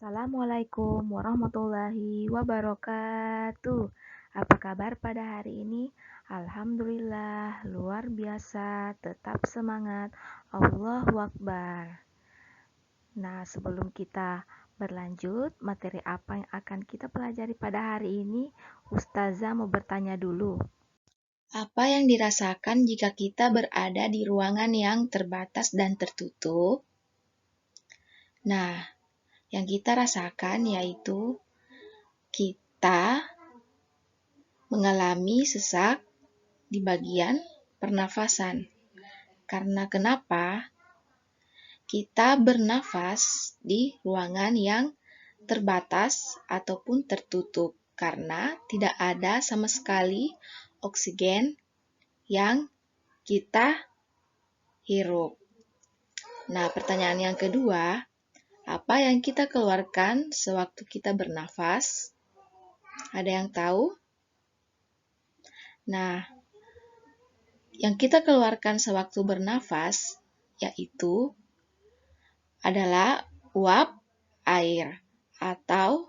Assalamualaikum warahmatullahi wabarakatuh. Apa kabar pada hari ini? Alhamdulillah, luar biasa, tetap semangat. Allahu Akbar. Nah, sebelum kita berlanjut, materi apa yang akan kita pelajari pada hari ini? Ustazah mau bertanya dulu. Apa yang dirasakan jika kita berada di ruangan yang terbatas dan tertutup? Nah, yang kita rasakan yaitu kita mengalami sesak di bagian pernafasan. Karena kenapa? Kita bernafas di ruangan yang terbatas ataupun tertutup karena tidak ada sama sekali oksigen yang kita hirup. Nah, pertanyaan yang kedua, apa yang kita keluarkan sewaktu kita bernafas? Ada yang tahu? Nah, yang kita keluarkan sewaktu bernafas yaitu adalah uap air atau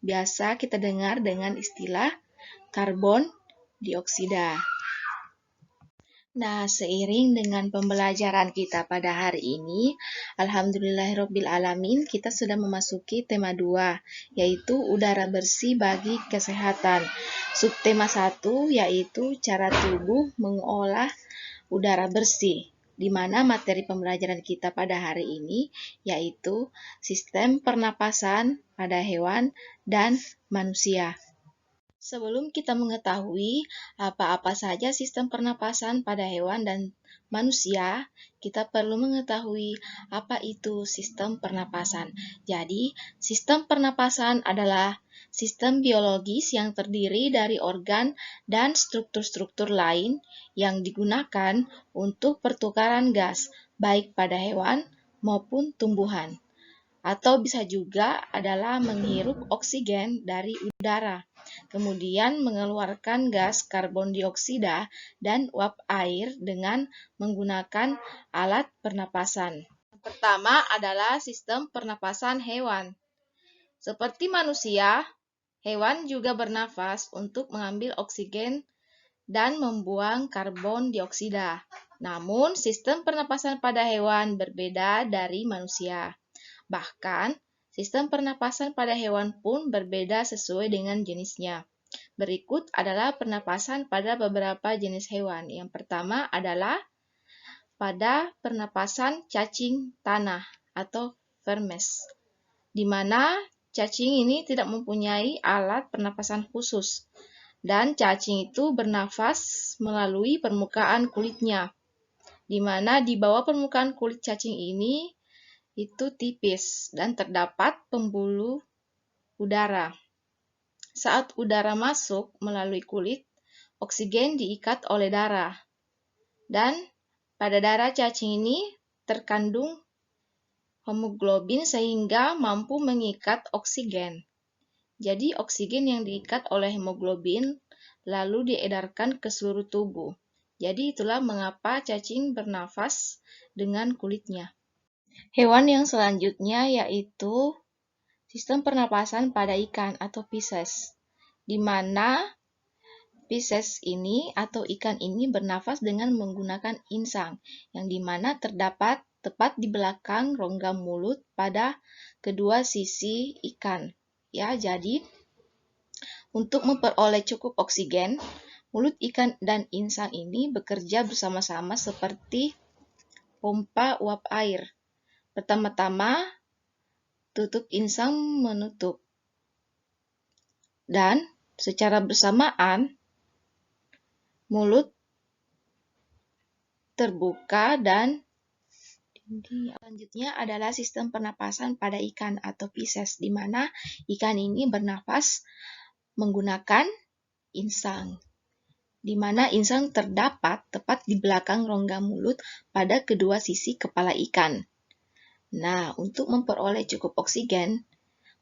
biasa kita dengar dengan istilah karbon dioksida. Nah, seiring dengan pembelajaran kita pada hari ini, alhamdulillahirrabbilalamin, kita sudah memasuki tema 2, yaitu udara bersih bagi kesehatan. Subtema 1 yaitu cara tubuh mengolah udara bersih, di mana materi pembelajaran kita pada hari ini yaitu sistem pernapasan pada hewan dan manusia. Sebelum kita mengetahui apa-apa saja sistem pernapasan pada hewan dan manusia, kita perlu mengetahui apa itu sistem pernapasan. Jadi, sistem pernapasan adalah sistem biologis yang terdiri dari organ dan struktur-struktur lain yang digunakan untuk pertukaran gas, baik pada hewan maupun tumbuhan. Atau bisa juga adalah menghirup oksigen dari udara, kemudian mengeluarkan gas karbon dioksida dan uap air dengan menggunakan alat pernapasan. Yang pertama adalah sistem pernapasan hewan. Seperti manusia, hewan juga bernafas untuk mengambil oksigen dan membuang karbon dioksida. Namun, sistem pernapasan pada hewan berbeda dari manusia. Bahkan, sistem pernapasan pada hewan pun berbeda sesuai dengan jenisnya. Berikut adalah pernapasan pada beberapa jenis hewan. Yang pertama adalah pada pernapasan cacing tanah atau vermes, di mana cacing ini tidak mempunyai alat pernapasan khusus, dan cacing itu bernafas melalui permukaan kulitnya, di mana di bawah permukaan kulit cacing ini itu tipis dan terdapat pembuluh udara. Saat udara masuk melalui kulit, oksigen diikat oleh darah. Dan pada darah cacing ini terkandung hemoglobin sehingga mampu mengikat oksigen. Jadi oksigen yang diikat oleh hemoglobin lalu diedarkan ke seluruh tubuh. Jadi itulah mengapa cacing bernafas dengan kulitnya. Hewan yang selanjutnya yaitu sistem pernapasan pada ikan atau Pisces, di mana Pisces ini atau ikan ini bernafas dengan menggunakan insang, yang dimana terdapat tepat di belakang rongga mulut pada kedua sisi ikan. Ya, jadi untuk memperoleh cukup oksigen, mulut ikan dan insang ini bekerja bersama-sama seperti pompa uap air. Pertama-tama, tutup insang menutup. Dan secara bersamaan, mulut terbuka dan selanjutnya adalah sistem pernapasan pada ikan atau Pisces, di mana ikan ini bernafas menggunakan insang, di mana insang terdapat tepat di belakang rongga mulut pada kedua sisi kepala ikan. Nah, untuk memperoleh cukup oksigen,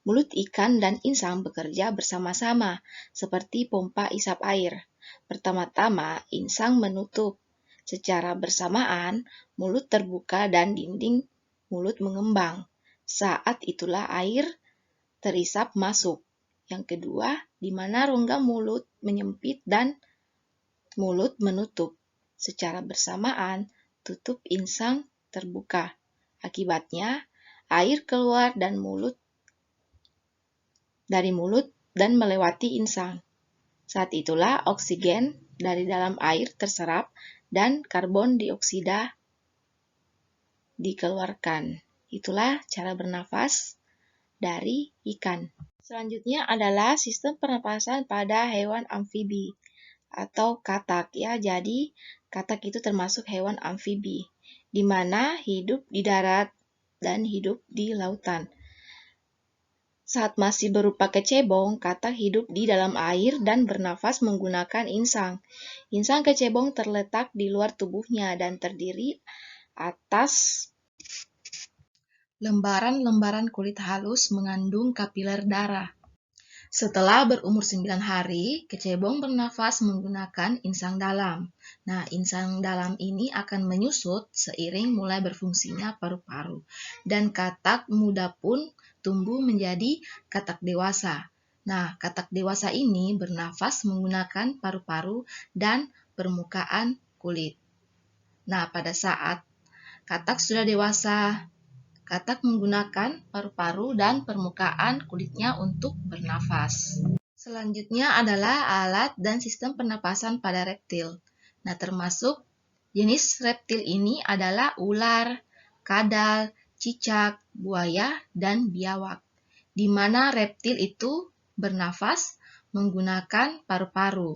mulut ikan dan insang bekerja bersama-sama, seperti pompa isap air. Pertama-tama, insang menutup. Secara bersamaan, mulut terbuka dan dinding mulut mengembang. Saat itulah air terisap masuk. Yang kedua, di mana rongga mulut menyempit dan mulut menutup. Secara bersamaan, tutup insang terbuka. Akibatnya, air keluar dari mulut dan melewati insang. Saat itulah oksigen dari dalam air terserap dan karbon dioksida dikeluarkan. Itulah cara bernafas dari ikan. Selanjutnya adalah sistem pernapasan pada hewan amfibi atau katak ya. Jadi katak itu termasuk hewan amfibi di mana hidup di darat dan hidup di lautan. Saat masih berupa kecebong, katak hidup di dalam air dan bernafas menggunakan insang. Insang kecebong terletak di luar tubuhnya dan terdiri atas lembaran-lembaran kulit halus mengandung kapiler darah. Setelah berumur 9 hari, kecebong bernafas menggunakan insang dalam. Nah, insang dalam ini akan menyusut seiring mulai berfungsinya paru-paru. Dan katak muda pun tumbuh menjadi katak dewasa. Nah, katak dewasa ini bernafas menggunakan paru-paru dan permukaan kulit. Nah, pada saat katak sudah dewasa, katak menggunakan paru-paru dan permukaan kulitnya untuk bernafas. Selanjutnya adalah alat dan sistem pernapasan pada reptil. Nah, termasuk jenis reptil ini adalah ular, kadal, cicak, buaya, dan biawak. Di mana reptil itu bernafas menggunakan paru-paru,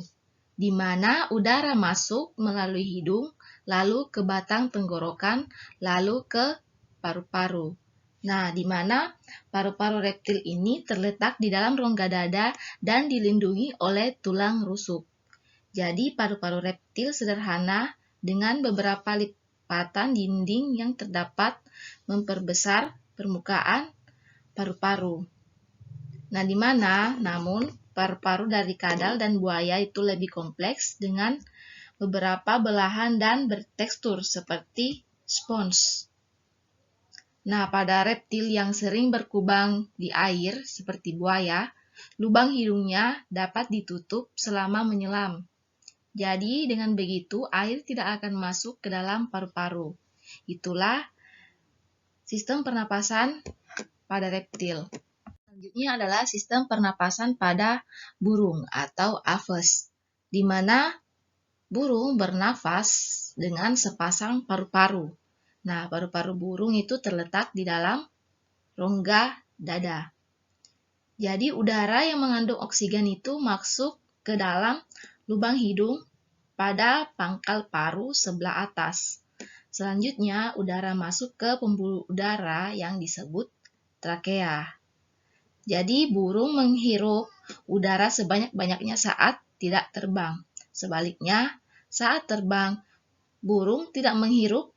di mana udara masuk melalui hidung, lalu ke batang tenggorokan, lalu ke paru-paru. Nah, di mana paru-paru reptil ini terletak di dalam rongga dada dan dilindungi oleh tulang rusuk. Jadi, paru-paru reptil sederhana dengan beberapa lipatan dinding yang terdapat memperbesar permukaan paru-paru. Nah, di mana namun paru-paru dari kadal dan buaya itu lebih kompleks dengan beberapa belahan dan bertekstur seperti spons. Nah, pada reptil yang sering berkubang di air seperti buaya, lubang hidungnya dapat ditutup selama menyelam. Jadi, dengan begitu air tidak akan masuk ke dalam paru-paru. Itulah sistem pernapasan pada reptil. Selanjutnya adalah sistem pernapasan pada burung atau aves, di mana burung bernafas dengan sepasang paru-paru. Nah, paru-paru burung itu terletak di dalam rongga dada. Jadi, udara yang mengandung oksigen itu masuk ke dalam lubang hidung pada pangkal paru sebelah atas. Selanjutnya, udara masuk ke pembuluh udara yang disebut trakea. Jadi, burung menghirup udara sebanyak-banyaknya saat tidak terbang. Sebaliknya, saat terbang, burung tidak menghirup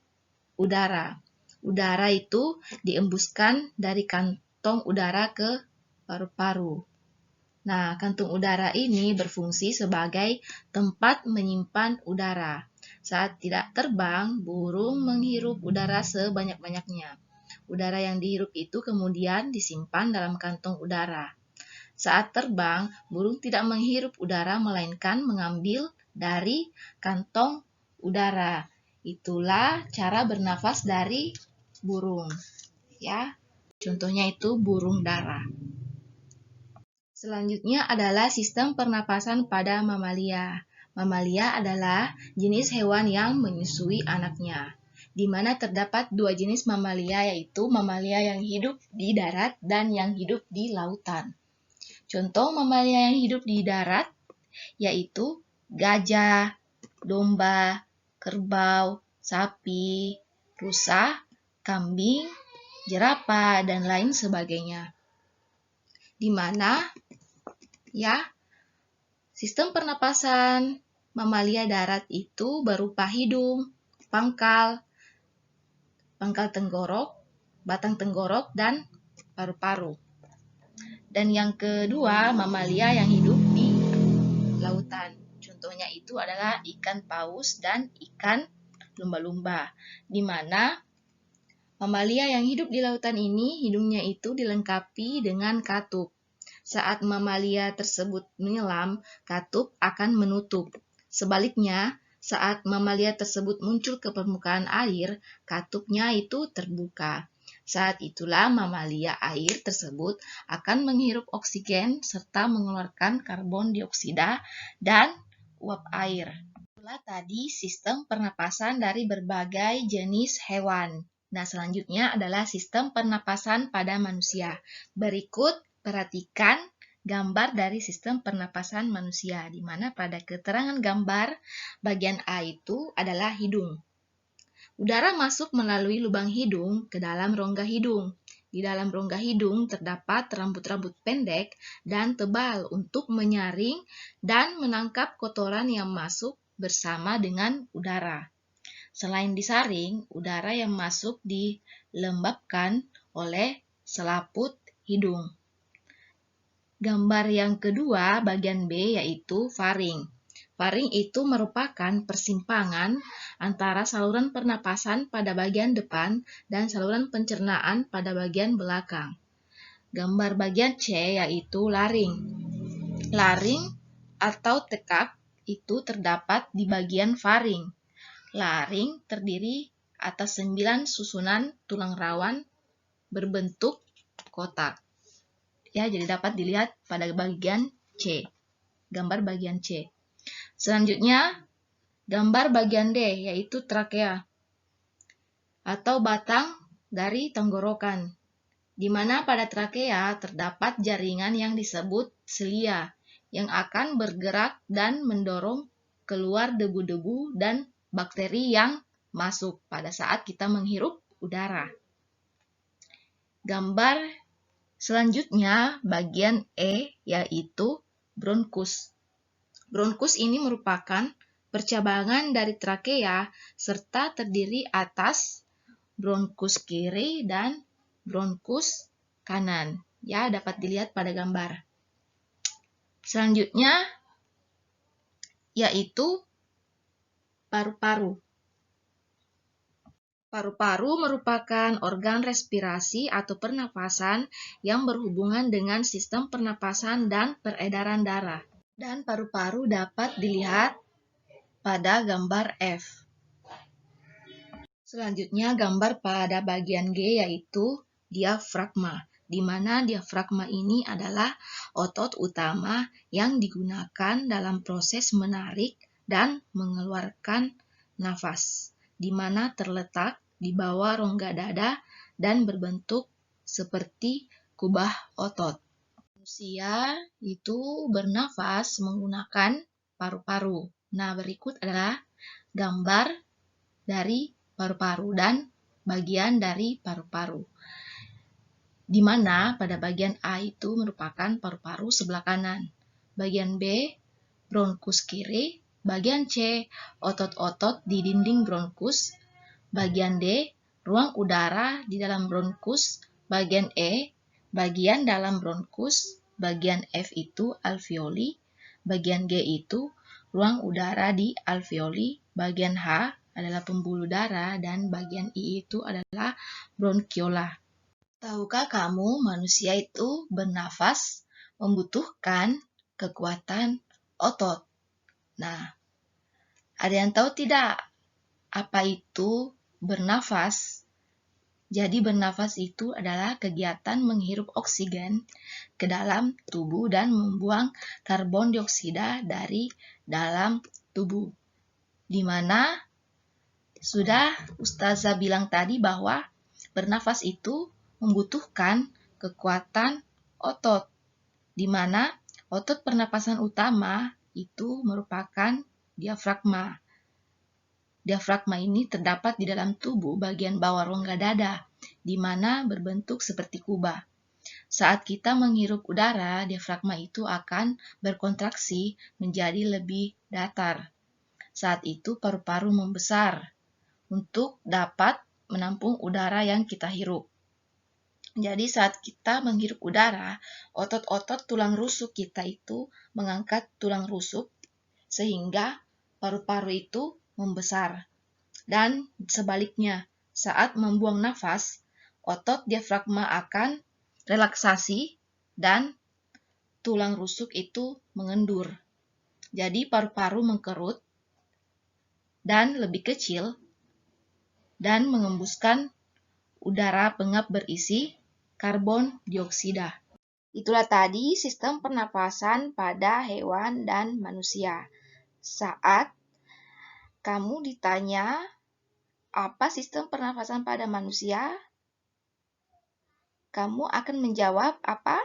udara. Udara itu diembuskan dari kantong udara ke paru-paru. Nah, kantung udara ini berfungsi sebagai tempat menyimpan udara. Saat tidak terbang, burung menghirup udara sebanyak-banyaknya. Udara yang dihirup itu kemudian disimpan dalam kantong udara. Saat terbang, burung tidak menghirup udara melainkan mengambil dari kantong udara. Itulah cara bernafas dari burung. Ya. Contohnya itu burung dara. Selanjutnya adalah sistem pernapasan pada mamalia. Mamalia adalah jenis hewan yang menyusui anaknya, di mana terdapat dua jenis mamalia, yaitu mamalia yang hidup di darat dan yang hidup di lautan. Contoh mamalia yang hidup di darat yaitu gajah, domba, kerbau, sapi, rusa, kambing, jerapah, dan lain sebagainya. Di mana ya sistem pernapasan mamalia darat itu berupa hidung, pangkal tenggorok, batang tenggorok, dan paru-paru. Dan yang kedua, mamalia yang hidup di lautan. Contohnya itu adalah ikan paus dan ikan lumba-lumba, di mana Mamalia yang hidup di lautan ini, hidungnya itu dilengkapi dengan katup. Saat mamalia tersebut menyelam, katup akan menutup. Sebaliknya, saat mamalia tersebut muncul ke permukaan air, katupnya itu terbuka. Saat itulah mamalia air tersebut akan menghirup oksigen serta mengeluarkan karbon dioksida dan uap air. Itulah tadi sistem pernapasan dari berbagai jenis hewan. Nah, selanjutnya adalah sistem pernapasan pada manusia. Berikut perhatikan gambar dari sistem pernapasan manusia, di mana pada keterangan gambar bagian A itu adalah hidung. Udara masuk melalui lubang hidung ke dalam rongga hidung. Di dalam rongga hidung terdapat rambut-rambut pendek dan tebal untuk menyaring dan menangkap kotoran yang masuk bersama dengan udara. Selain disaring, udara yang masuk dilembabkan oleh selaput hidung. Gambar yang kedua, bagian B, yaitu faring. Faring itu merupakan persimpangan antara saluran pernapasan pada bagian depan dan saluran pencernaan pada bagian belakang. Gambar bagian C, yaitu laring. Laring atau tekak itu terdapat di bagian faring. Laring terdiri atas 9 susunan tulang rawan berbentuk kotak. Ya, jadi dapat dilihat pada bagian C. Gambar bagian C. Selanjutnya, gambar bagian D, yaitu trakea atau batang dari tenggorokan, di mana pada trakea terdapat jaringan yang disebut selia yang akan bergerak dan mendorong keluar debu-debu dan bakteri yang masuk pada saat kita menghirup udara. Gambar selanjutnya bagian E, yaitu bronkus. Bronkus ini merupakan percabangan dari trakea serta terdiri atas bronkus kiri dan bronkus kanan. Ya, dapat dilihat pada gambar. Selanjutnya yaitu paru-paru. Paru-paru merupakan organ respirasi atau pernapasan yang berhubungan dengan sistem pernapasan dan peredaran darah. Dan paru-paru dapat dilihat pada gambar F. Selanjutnya gambar pada bagian G, yaitu diafragma, di mana diafragma ini adalah otot utama yang digunakan dalam proses menarik dan mengeluarkan nafas, di mana terletak di bawah rongga dada dan berbentuk seperti kubah otot. Manusia itu bernafas menggunakan paru-paru. Nah, berikut adalah gambar dari paru-paru dan bagian dari paru-paru. Di mana pada bagian A itu merupakan paru-paru sebelah kanan. Bagian B, bronkus kiri. Bagian C, otot-otot di dinding bronkus. Bagian D, ruang udara di dalam bronkus. Bagian E, bagian dalam bronkus. Bagian F itu alveoli. Bagian G itu ruang udara di alveoli. Bagian H adalah pembuluh darah dan bagian I itu adalah bronkiola. Tahukah kamu manusia itu bernafas membutuhkan kekuatan otot? Nah, ada yang tahu tidak apa itu bernafas? Jadi bernafas itu adalah kegiatan menghirup oksigen ke dalam tubuh dan membuang karbon dioksida dari dalam tubuh. Di mana sudah Ustazah bilang tadi bahwa bernafas itu membutuhkan kekuatan otot, di mana otot pernapasan utama itu merupakan diafragma. Diafragma ini terdapat di dalam tubuh bagian bawah rongga dada, di mana berbentuk seperti kubah. Saat kita menghirup udara, diafragma itu akan berkontraksi menjadi lebih datar. Saat itu paru-paru membesar untuk dapat menampung udara yang kita hirup. Jadi saat kita menghirup udara, otot-otot tulang rusuk kita itu mengangkat tulang rusuk sehingga paru-paru itu membesar. Dan sebaliknya, saat membuang nafas, otot diafragma akan relaksasi dan tulang rusuk itu mengendur. Jadi paru-paru mengkerut dan lebih kecil dan mengembuskan udara pengap berisi karbon dioksida. Itulah tadi sistem pernapasan pada hewan dan manusia. Saat kamu ditanya apa sistem pernapasan pada manusia, kamu akan menjawab apa?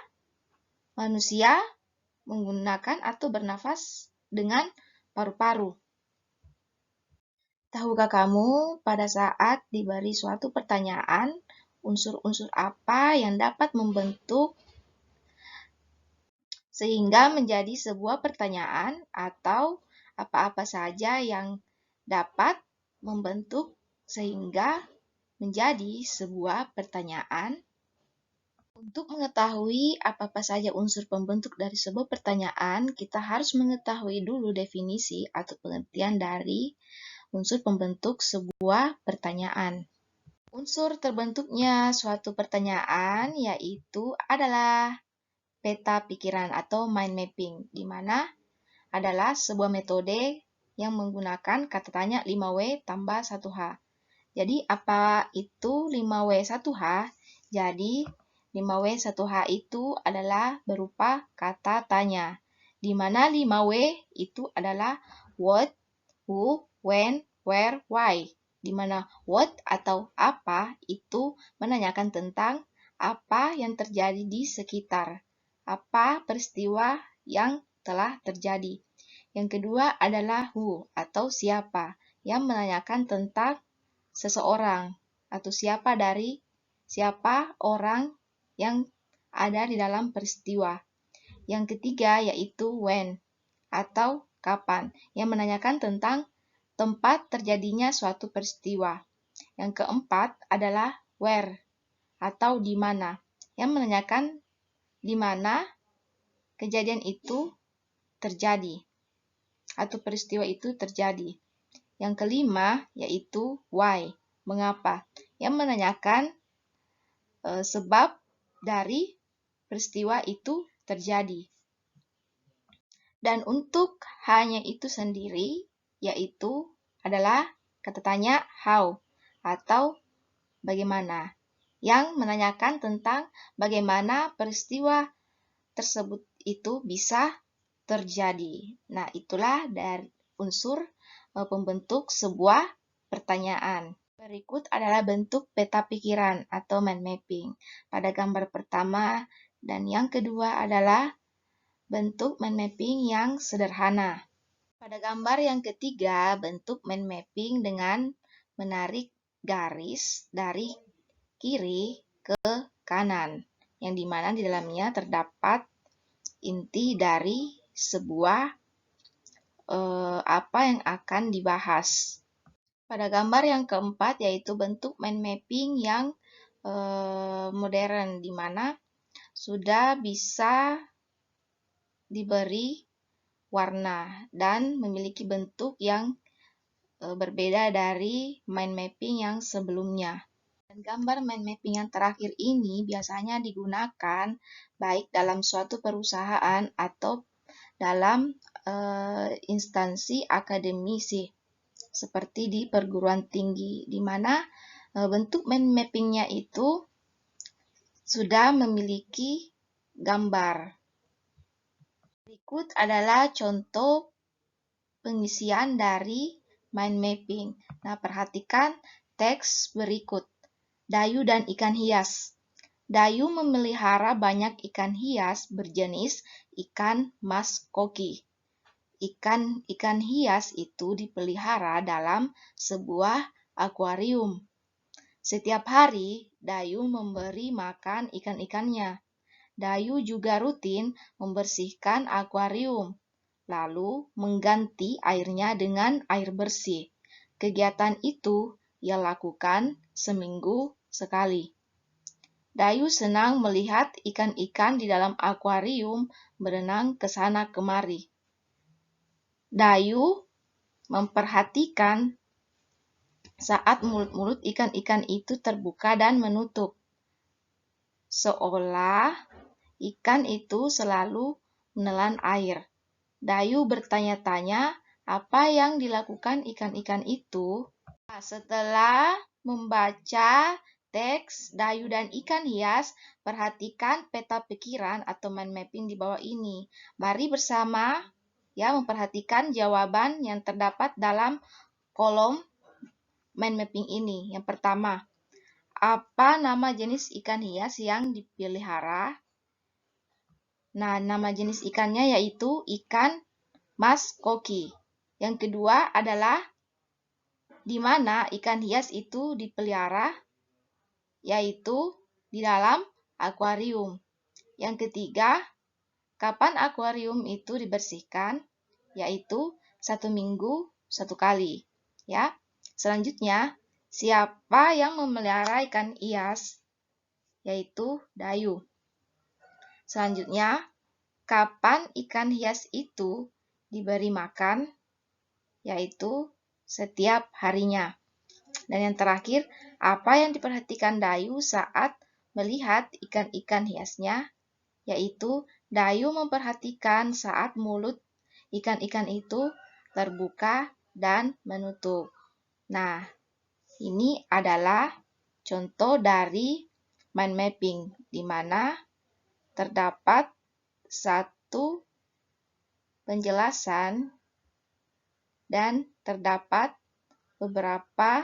Manusia menggunakan atau bernafas dengan paru-paru. Tahukah kamu pada saat diberi suatu pertanyaan, unsur-unsur apa yang dapat membentuk sehingga menjadi sebuah pertanyaan atau apa-apa saja yang dapat membentuk sehingga menjadi sebuah pertanyaan? Untuk mengetahui apa-apa saja unsur pembentuk dari sebuah pertanyaan, kita harus mengetahui dulu definisi atau pengertian dari unsur pembentuk sebuah pertanyaan. Unsur terbentuknya suatu pertanyaan yaitu adalah peta pikiran atau mind mapping, di mana adalah sebuah metode yang menggunakan kata tanya 5W tambah 1H. Jadi apa itu 5W 1H? Jadi 5W 1H itu adalah berupa kata tanya, di mana 5W itu adalah what, who, when, where, why. Di mana what atau apa itu menanyakan tentang apa yang terjadi di sekitar, apa peristiwa yang telah terjadi. Yang kedua adalah who atau siapa, yang menanyakan tentang seseorang atau siapa orang yang ada di dalam peristiwa. Yang ketiga yaitu when atau kapan, yang menanyakan tentang tempat terjadinya suatu peristiwa. Yang keempat adalah where atau di mana, yang menanyakan di mana kejadian itu terjadi atau peristiwa itu terjadi. Yang kelima yaitu why, mengapa, yang menanyakan sebab dari peristiwa itu terjadi. Dan untuk hanya itu sendiri, yaitu adalah kata tanya how atau bagaimana, yang menanyakan tentang bagaimana peristiwa tersebut itu bisa terjadi. Nah, itulah dari unsur pembentuk sebuah pertanyaan. Berikut adalah bentuk peta pikiran atau mind mapping. Pada gambar pertama dan yang kedua adalah bentuk mind mapping yang sederhana. Pada gambar yang ketiga, bentuk mind mapping dengan menarik garis dari kiri ke kanan, yang dimana di dalamnya terdapat inti dari sebuah apa yang akan dibahas. Pada gambar yang keempat yaitu bentuk mind mapping yang modern, di mana sudah bisa diberi warna dan memiliki bentuk yang berbeda dari mind mapping yang sebelumnya. Dan gambar mind mapping yang terakhir ini biasanya digunakan baik dalam suatu perusahaan atau dalam instansi akademisi seperti di perguruan tinggi, di mana bentuk mind mappingnya itu sudah memiliki gambar. Berikut adalah contoh pengisian dari mind mapping. Nah, perhatikan teks berikut. Dayu dan ikan hias. Dayu memelihara banyak ikan hias berjenis ikan mas koki. Ikan hias itu dipelihara dalam sebuah akuarium. Setiap hari, Dayu memberi makan ikan-ikannya. Dayu juga rutin membersihkan akuarium, lalu mengganti airnya dengan air bersih. Kegiatan itu ia lakukan seminggu sekali. Dayu senang melihat ikan-ikan di dalam akuarium berenang ke sana kemari. Dayu memperhatikan saat mulut-mulut ikan-ikan itu terbuka dan menutup. Seolah ikan itu selalu menelan air. Dayu bertanya-tanya apa yang dilakukan ikan-ikan itu. Setelah membaca teks Dayu dan ikan hias, perhatikan peta pikiran atau mind mapping di bawah ini. Mari bersama memperhatikan jawaban yang terdapat dalam kolom mind mapping ini. Yang pertama, apa nama jenis ikan hias yang dipelihara? Nah, nama jenis ikannya yaitu ikan mas koki. Yang kedua adalah di mana ikan hias itu dipelihara, yaitu di dalam akuarium. Yang ketiga, kapan akuarium itu dibersihkan, yaitu 1 minggu 1 kali. Ya. Selanjutnya, siapa yang memelihara ikan hias? Yaitu Dayu. Selanjutnya, kapan ikan hias itu diberi makan? Yaitu setiap harinya. Dan yang terakhir, apa yang diperhatikan Dayu saat melihat ikan-ikan hiasnya? Yaitu Dayu memperhatikan saat mulut ikan-ikan itu terbuka dan menutup. Nah, ini adalah contoh dari mind mapping, di mana terdapat satu penjelasan dan terdapat beberapa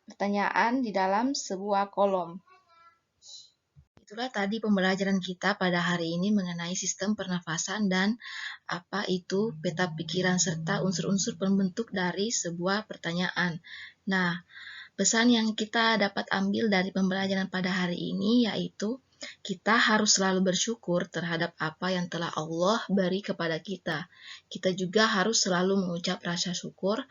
pertanyaan di dalam sebuah kolom. Itulah tadi pembelajaran kita pada hari ini mengenai sistem pernafasan dan apa itu peta pikiran serta unsur-unsur pembentuk dari sebuah pertanyaan. Nah, pesan yang kita dapat ambil dari pembelajaran pada hari ini yaitu kita harus selalu bersyukur terhadap apa yang telah Allah beri kepada kita. Kita juga harus selalu mengucap rasa syukur,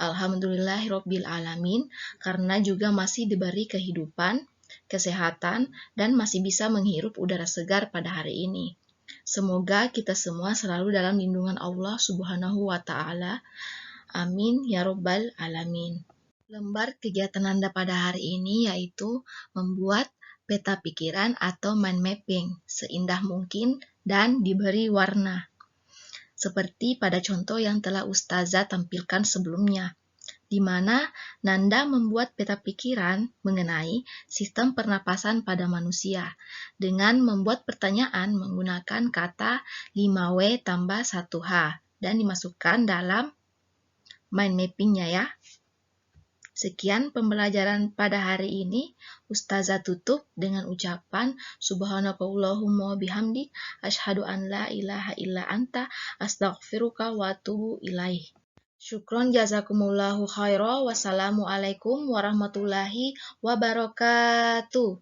Alhamdulillahirabbil alamin, karena juga masih diberi kehidupan, kesehatan, dan masih bisa menghirup udara segar pada hari ini. Semoga kita semua selalu dalam lindungan Allah Subhanahu wa Ta'ala. Amin ya Rabbal Alamin. Lembar kegiatan Anda pada hari ini yaitu membuat peta pikiran atau mind mapping seindah mungkin dan diberi warna. Seperti pada contoh yang telah Ustazah tampilkan sebelumnya, di mana Nanda membuat peta pikiran mengenai sistem pernapasan pada manusia dengan membuat pertanyaan menggunakan kata 5W tambah 1H dan dimasukkan dalam mind mappingnya ya. Sekian pembelajaran pada hari ini. Ustazah tutup dengan ucapan Subhanakallahumma bihamdik asyhadu an la ilaha illa anta astaghfiruka wa atubu ilaih. Syukron jazakumullahu khairan. Wassalamualaikum warahmatullahi wabarakatuh.